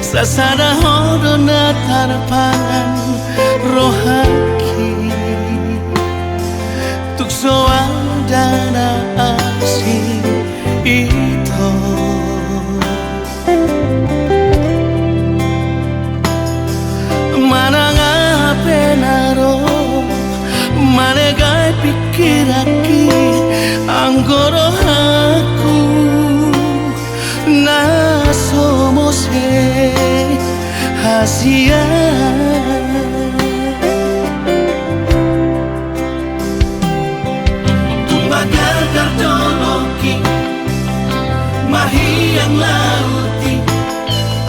Sasada horo na tarapangan rohaki Tukso ada na asing ito Mana nga penaro Mana gay pikiraki Ang gorohaku Na somos hasia Tumbagal kardoloki Mahiyang lauti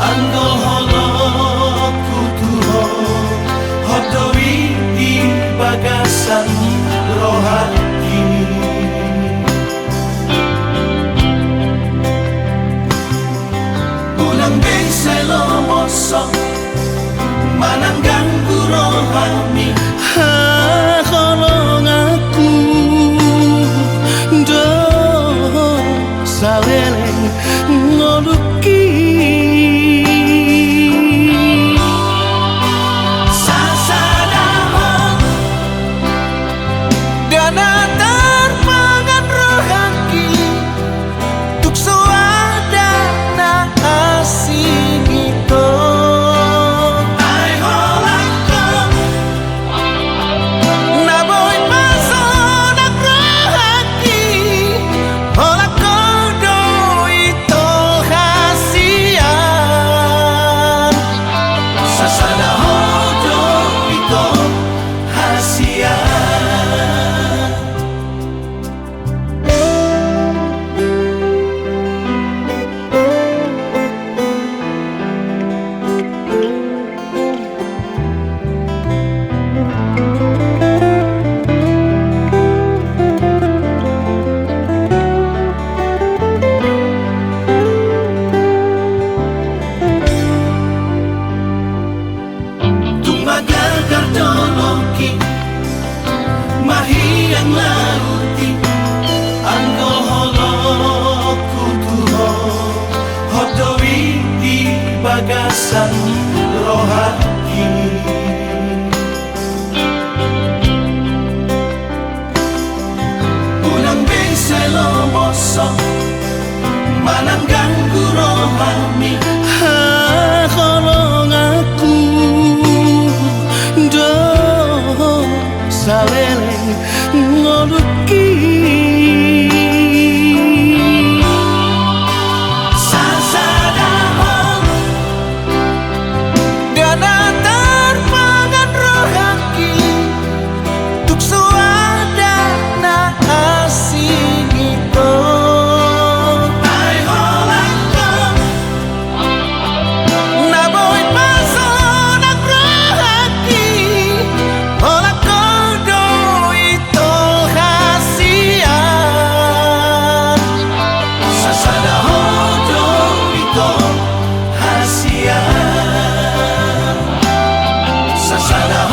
Ando holok kutuho Hodowi di bagasan rohani Ulang bensay lomosok Mananggang rohani Hakolong aku Do saleleng ngoluki Sasadahon Dana terpangan rohaki Tukso ada na asing itu Kardoloki Mahiyang lauti Anggo holok kutuho Hodowi di bagasan rohaki Ulang bensay lomosok Mananggang rohani Hakolong aku saleleng ngoluki Sasadahon Dana terpangan rohaki Tukso ada na asing itu Ay holangkong Naboy pasonak rohaki Holak Sasada